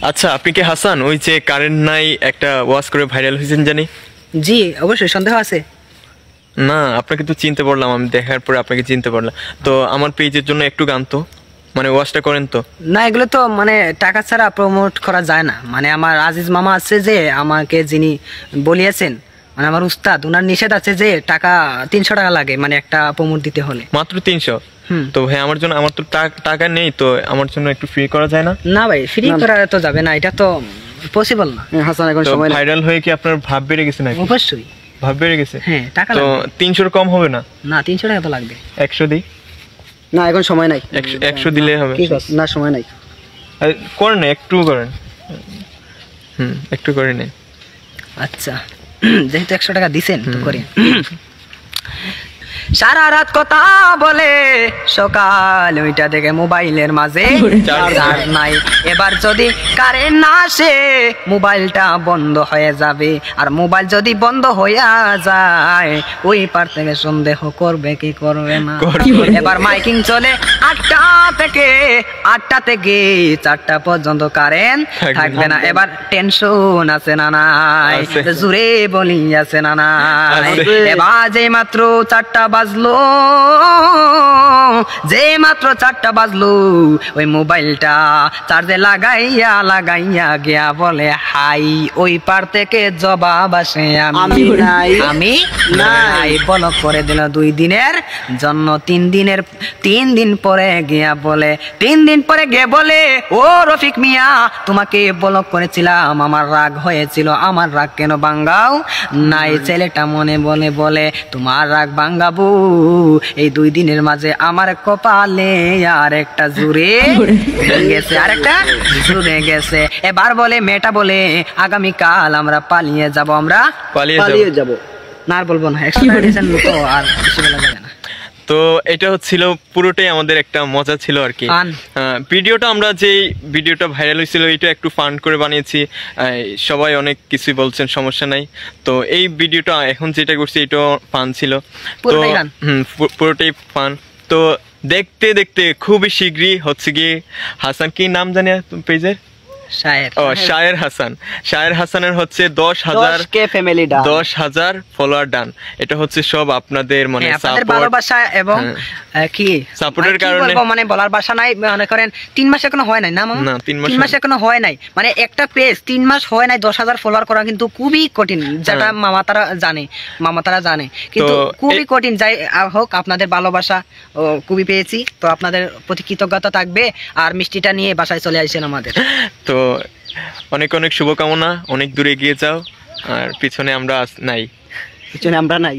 আচ্ছা, আপনি কি হাসান ওই যে কারেন্ট নাই একটা ওয়াজ করে ভাইরাল হয়েছেন জানি? জি অবশ্যই, সন্দেহ আছে? না, আপনাকে তো চিনতে পারলাম, আমি দেখার পরে আপনাকে চিনতে পারলাম। তো আমার পেজের জন্য একটু গান তো, মানে ওয়াজটা করেন তো। না, এগুলো তো মানে টাকা ছাড়া প্রমোট করা যায় না। মানে আমার আজিজ মামা আছে যে আমাকে যিনি বলিয়েছেন, মানে আমার উস্তাদ, ওনার নিষেধ আছে যে টাকা 300 টাকা লাগে মানে একটা প্রমোট দিতে হলে। মাত্র 300? তো ভাই আমার জন্য, আমার তো টাকা নেই, তো আমার জন্য একটু ফ্রি করা যায় না? না ভাই, ফ্রি করা তো যাবে না, এটা তো পসিবল না। হাসান এখন সময় ভাইরাল হয়ে কি আপনার ভাব বেড়ে গেছে নাকি? অবশ্যই ভাব বেড়ে গেছে। হ্যাঁ, টাকা তো 300 কম হবে না? না, 300 টাকা তো লাগবে। 100 দিই? না, এখন সময় নাই। 100 দিলে হবে? না, সময় নাই। করেন না, একটু করেন। একটু করে নেন। আচ্ছা, যেহেতু 100 টাকা দিছেন তো করি। সারা রাত কথা বলে সকাল ওইটা দেখে মোবাইলের মাঝে চার্জ নাই। এবার যদি কারেন্ট না আসে মোবাইলটা বন্ধ হয়ে যাবে। আর মোবাইল যদি বন্ধ হইয়া যায় ওই পার থেকে সন্দেহ করবে কি করবে না। এবার মাইকিং চলে 8টা থেকে 4টা পর্যন্ত কারেন্ট থাকবে না। এবার টেনশন আছে না নাই, জুড়ে বলি আছে না নাই। এবার যে মাত্র 4টা বাজলো, যে মাত্র 4টা বাজলো, ওই মোবাইলটা চার্জে লাগাইয়া গিয়া বলে হাই। ওই পার থেকে জবাব আসে আমি নাই। ব্লক করে দিল 2 দিনের জন্য। 3 দিন পরে গিয়া বলে, 3 দিন পরে গিয়ে বলে, ও রফিক মিয়া, তোমাকে ব্লক করেছিলাম, আমার রাগ হয়েছিল, আমার রাগ কেন ভাঙ্গাও নাই? ছেলেটা মনে বলে তোমার রাগ ভাঙ্গাবো এই 2 দিনের মাঝে আমার কপালে আর একটা জুড়ে গেছে, আর একটা জুড়ে গেছে। এবার বলে মেয়েটা বলে আগামীকাল আমরা পালিয়ে যাব, আমরা পালিয়ে যাব। না আর বলবো না, 100 টাকা দিয়েছেন তো আর বেশি বলা যাবে না। তো এটা হচ্ছিল পুরোটাই আমাদের একটা মজা ছিল আর কি। ভিডিওটা, আমরা যেই ভিডিওটা ভাইরাল হয়েছিল এটা একটু ফান করে বানিয়েছি। সবাই অনেক কিছুই বলছেন, সমস্যা নাই। তো এই ভিডিওটা এখন যেটা করছি এটাও ফান ছিল, তো পুরোটাই ফান। তো দেখতে দেখতে খুবই শীঘ্রই হচ্ছে কি, হাসান কি নাম জানি পেজের? শায়ের হাসান। শায়ের হাসানের হচ্ছে 10,000 ফলোয়ার ডান। এটা হচ্ছে সব আপনাদের মানে ভালোবাসা এবং কি সাপোর্টের কারণে, মানে বলার ভাষা নাই। মনে করেন 3 মাস এখনো হয় নাই না মামা? না, 3 মাস এখনো হয় নাই। মানে একটা পেজ 3 মাস হয় নাই 10,000 ফলোয়ার করা কিন্তু খুবই কঠিন, যেটা মামা তারা জানে কিন্তু খুবই কঠিন। যাই হোক, আপনাদের ভালোবাসা খুবই পেয়েছি, তো আপনাদের প্রতি কৃতজ্ঞতা থাকবে। আর মিষ্টিটা নিয়ে বাসায় চলে আসেন আমাদের। তো অনেক অনেক শুভকামনা, অনেক দূরে এগিয়ে যাও। আর পিছনে আমরা নাই।